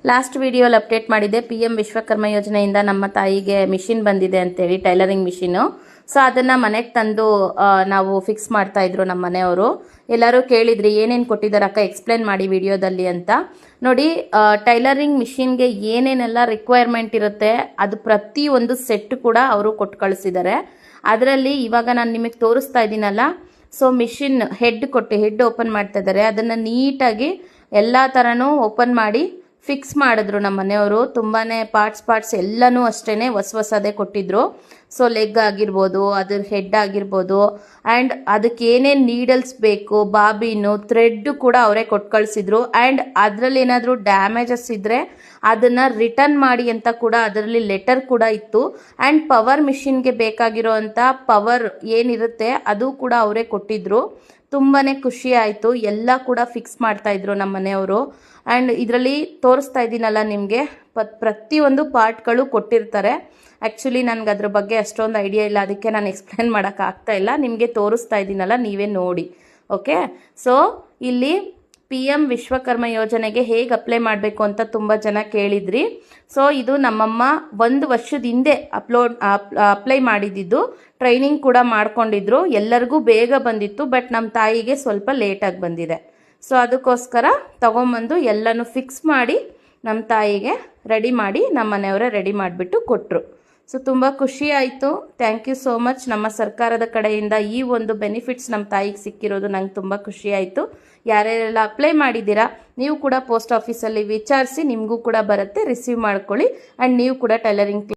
Last ವಿಡಿಯೋಲಿ update ಮಾಡಿದ್ದೆ PM Vishwakarma ಯೋಜನೆಯಿಂದ ನಮ್ಮ ತಾಯಿಗೆ ಮಿಷಿನ್ ಬಂದಿದೆ ಅಂತೇಳಿ, ಟೈಲರಿಂಗ್ ಮಿಷಿನು. ಸೊ ಅದನ್ನು ಮನೆಗೆ ತಂದು ನಾವು ಫಿಕ್ಸ್ ಮಾಡ್ತಾ ಇದ್ರು ನಮ್ಮ ಮನೆಯವರು. ಎಲ್ಲರೂ ಕೇಳಿದ್ರಿ ಏನೇನು ಕೊಟ್ಟಿದ್ದಾರೆ ಅಕ್ಕ ಎಕ್ಸ್ಪ್ಲೇನ್ ಮಾಡಿ ವಿಡಿಯೋದಲ್ಲಿ ಅಂತ. ನೋಡಿ, ಟೈಲರಿಂಗ್ ಮಿಷಿನ್ಗೆ ಏನೇನೆಲ್ಲ ರಿಕ್ವೈರ್ಮೆಂಟ್ ಇರುತ್ತೆ ಅದು ಪ್ರತಿಯೊಂದು ಸೆಟ್ ಕೂಡ ಅವರು ಕೊಟ್ಟು ಕಳಿಸಿದ್ದಾರೆ. ಅದರಲ್ಲಿ ಇವಾಗ ನಾನು ನಿಮಗೆ ತೋರಿಸ್ತಾ ಇದ್ದೀನಲ್ಲ, ಸೊ ಮಿಷಿನ್ ಹೆಡ್ ಓಪನ್ ಮಾಡ್ತಾ ಇದ್ದಾರೆ. ಅದನ್ನು ನೀಟಾಗಿ ಎಲ್ಲ ಥರನೂ ಓಪನ್ ಮಾಡಿ ಫಿಕ್ಸ್ ಮಾಡಿದ್ರು ನಮ್ಮ ಮನೆಯವರು. ತುಂಬಾ ಪಾರ್ಟ್ಸ್ ಎಲ್ಲನೂ ಅಷ್ಟೇ ಹೊಸದೇ ಕೊಟ್ಟಿದ್ರು. ಸೊ ಲೆಗ್ ಆಗಿರ್ಬೋದು, ಅದ್ರ ಹೆಡ್ ಆಗಿರ್ಬೋದು, ಆ್ಯಂಡ್ ಅದಕ್ಕೆ ಏನೇನು ನೀಡಲ್ಸ್ ಬೇಕು, ಬಾಬಿನು, ಥ್ರೆಡ್ ಕೂಡ ಅವರೇ ಕೊಟ್ಟು ಕಳಿಸಿದ್ರು. ಆ್ಯಂಡ್ ಅದರಲ್ಲಿ ಏನಾದರೂ ಡ್ಯಾಮೇಜಸ್ ಇದ್ದರೆ ಅದನ್ನು ರಿಟರ್ನ್ ಮಾಡಿ ಅಂತ ಕೂಡ ಅದರಲ್ಲಿ ಲೆಟರ್ ಕೂಡ ಇತ್ತು. ಆ್ಯಂಡ್ ಪವರ್ ಮಿಷಿನ್ಗೆ ಬೇಕಾಗಿರೋ ಅಂಥ ಪವರ್ ಏನಿರುತ್ತೆ ಅದು ಕೂಡ ಅವರೇ ಕೊಟ್ಟಿದ್ರು. ತುಂಬಾ ಖುಷಿ ಆಯಿತು. ಎಲ್ಲ ಕೂಡ ಫಿಕ್ಸ್ ಮಾಡ್ತಾಯಿದ್ರು ನಮ್ಮ ಮನೆಯವರು. ಆ್ಯಂಡ್ ಇದರಲ್ಲಿ ತೋರಿಸ್ತಾ ಇದ್ದೀನಲ್ಲ ನಿಮಗೆ, ಪ್ರತಿಯೊಂದು ಪಾರ್ಟ್ಗಳು ಕೊಟ್ಟಿರ್ತಾರೆ. ಆ್ಯಕ್ಚುಲಿ ನನಗೆ ಅದ್ರ ಬಗ್ಗೆ ಅಷ್ಟೊಂದು ಐಡಿಯಾ ಇಲ್ಲ, ಅದಕ್ಕೆ ನಾನು ಎಕ್ಸ್ಪ್ಲೇನ್ ಮಾಡೋಕ್ಕಾಗ್ತಾ ಇಲ್ಲ. ನಿಮಗೆ ತೋರಿಸ್ತಾ ಇದ್ದೀನಲ್ಲ, ನೀವೇ ನೋಡಿ. ಓಕೆ, ಸೊ ಇಲ್ಲಿ PM ವಿಶ್ವಕರ್ಮ ಯೋಜನೆಗೆ ಹೇಗೆ ಅಪ್ಲೈ ಮಾಡಬೇಕು ಅಂತ ತುಂಬ ಜನ ಕೇಳಿದ್ರಿ. ಸೊ ಇದು ನಮ್ಮಮ್ಮ 1 ವರ್ಷದ ಹಿಂದೆ ಅಪ್ಲೈ ಮಾಡಿದ್ದು. ಟ್ರೈನಿಂಗ್ ಕೂಡ ಮಾಡ್ಕೊಂಡಿದ್ರು. ಎಲ್ಲರಿಗೂ ಬೇಗ ಬಂದಿತ್ತು, ಬಟ್ ನಮ್ಮ ತಾಯಿಗೆ ಸ್ವಲ್ಪ ಲೇಟಾಗಿ ಬಂದಿದೆ. ಸೊ ಅದಕ್ಕೋಸ್ಕರ ತೊಗೊಂಬಂದು ಎಲ್ಲನೂ ಫಿಕ್ಸ್ ಮಾಡಿ ನಮ್ಮ ತಾಯಿಗೆ ರೆಡಿ ಮಾಡಿ ನಮ್ಮ ಮನೆಯವರೇ ರೆಡಿ ಮಾಡಿಬಿಟ್ಟು ಕೊಟ್ಟರು. ಸೊ ತುಂಬ ಖುಷಿ ಆಯಿತು. Thank you so much. ನಮ್ಮ ಸರ್ಕಾರದ ಕಡೆಯಿಂದ ಈ ಒಂದು ಬೆನಿಫಿಟ್ಸ್ ನಮ್ಮ ತಾಯಿಗೆ ಸಿಕ್ಕಿರೋದು ನಂಗೆ ತುಂಬ ಖುಷಿ ಆಯಿತು. ಯಾರ್ಯಾರೆಲ್ಲ ಅಪ್ಲೈ ಮಾಡಿದ್ದೀರಾ ನೀವು ಕೂಡ ಪೋಸ್ಟ್ ಆಫೀಸಲ್ಲಿ ವಿಚಾರಿಸಿ, ನಿಮಗೂ ಕೂಡ ಬರುತ್ತೆ, ರಿಸೀವ್ ಮಾಡ್ಕೊಳ್ಳಿ. ಆ್ಯಂಡ್ ನೀವು ಕೂಡ ಟೈಲರಿಂಗ್